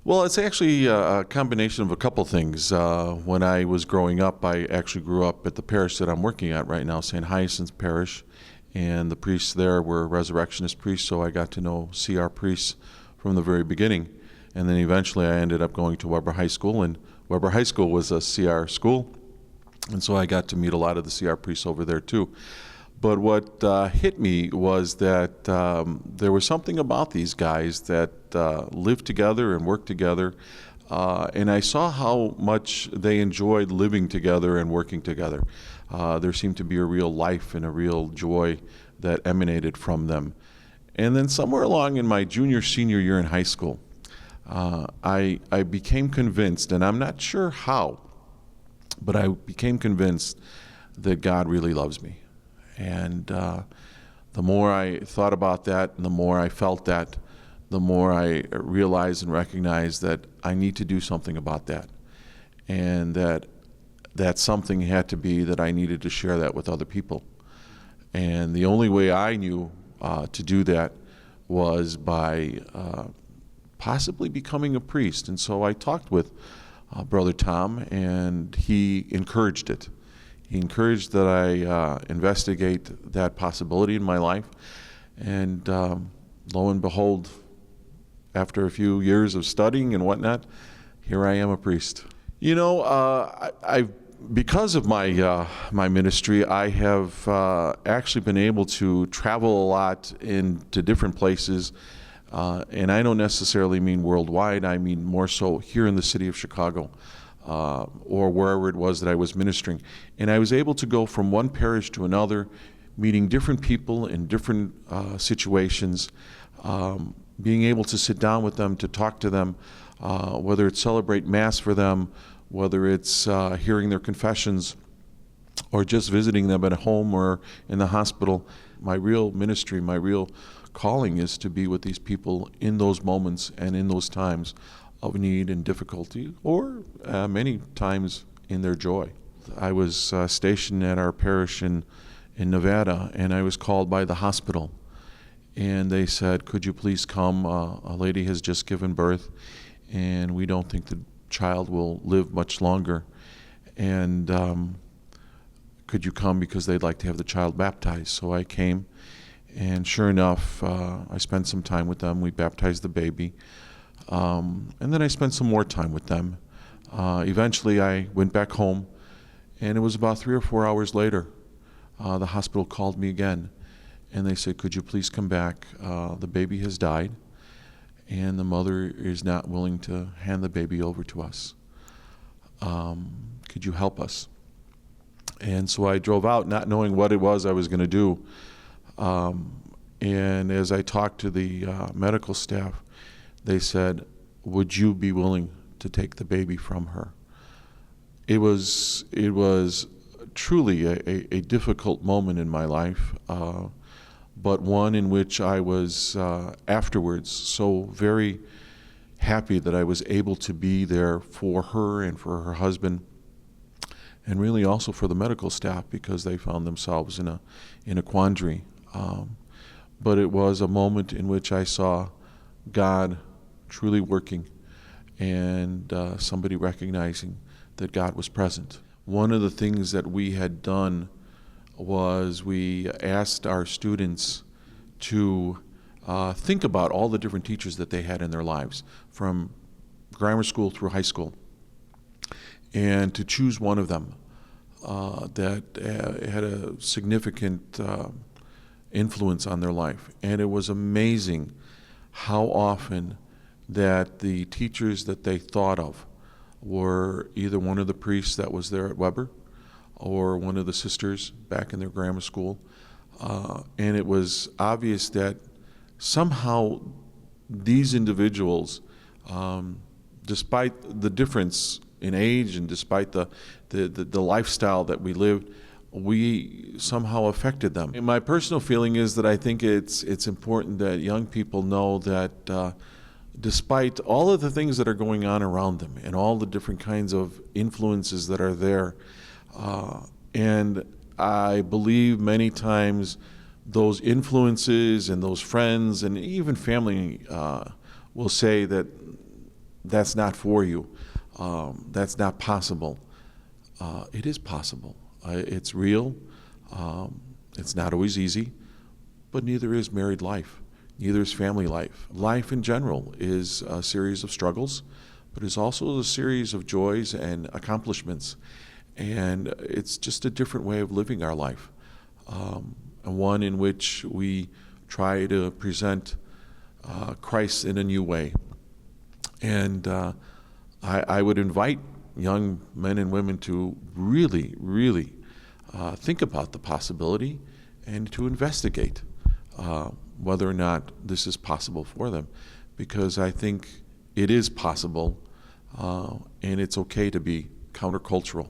Well, it's actually a combination of a couple things. When I was growing up, I actually grew up at the parish that I'm working at right now, St. Hyacinth Parish, and the priests there were resurrectionist priests, so I got to know CR priests from the very beginning. And then eventually I ended up going to Weber High School, and Weber High School was a CR school, and so I got to meet a lot of the CR priests over there too. But what hit me was that there was something about these guys that lived together and worked together, and I saw how much they enjoyed living together and working together. There seemed to be a real life and a real joy that emanated from them. And then somewhere along in my senior year in high school, I became convinced, and I'm not sure how, but I became convinced that God really loves me. And the more I thought about that and the more I felt that, the more I realized and recognized that I need to do something about that. And that something had to be that I needed to share that with other people. And the only way I knew to do that was by possibly becoming a priest. And so I talked with Brother Tom, and he encouraged it. He encouraged that I investigate that possibility in my life, and lo and behold, after a few years of studying and whatnot, here I am a priest. You know, because of my ministry, I have actually been able to travel a lot into different places, and I don't necessarily mean worldwide. I mean more so here in the city of Chicago. Or wherever it was that I was ministering. And I was able to go from one parish to another, meeting different people in different situations, being able to sit down with them, to talk to them, whether it's celebrate Mass for them, whether it's hearing their confessions, or just visiting them at home or in the hospital. My real ministry, my real calling is to be with these people in those moments and in those times of need and difficulty, or many times in their joy. I was stationed at our parish in Nevada, and I was called by the hospital. And they said, could you please come? A lady has just given birth, and we don't think the child will live much longer. And could you come because they'd like to have the child baptized? So I came, and sure enough, I spent some time with them. We baptized the baby. And then I spent some more time with them. Eventually I went back home, and it was about 3 or 4 hours later, the hospital called me again, and they said, could you please come back? The baby has died, and the mother is not willing to hand the baby over to us. Could you help us? And so I drove out not knowing what it was I was going to do. And as I talked to the medical staff, they said, would you be willing to take the baby from her? It was truly a difficult moment in my life, but one in which I was afterwards so very happy that I was able to be there for her and for her husband, and really also for the medical staff, because they found themselves in a quandary. But it was a moment in which I saw God truly working, and somebody recognizing that God was present. One of the things that we had done was we asked our students to think about all the different teachers that they had in their lives, from grammar school through high school, and to choose one of them that had a significant influence on their life. And it was amazing how often that the teachers that they thought of were either one of the priests that was there at Weber or one of the sisters back in their grammar school. And it was obvious that somehow these individuals, despite the difference in age and despite the lifestyle that we lived, we somehow affected them. And my personal feeling is that I think it's important that young people know that despite all of the things that are going on around them and all the different kinds of influences that are there, and I believe many times those influences and those friends and even family will say that that's not for you. That's not possible. It is possible. It's real. It's not always easy, but neither is married life. Neither is family life. Life in general is a series of struggles, but it's also a series of joys and accomplishments. And it's just a different way of living our life, and one in which we try to present Christ in a new way. And I would invite young men and women to really, really think about the possibility and to investigate whether or not this is possible for them, because I think it is possible, and it's okay to be countercultural.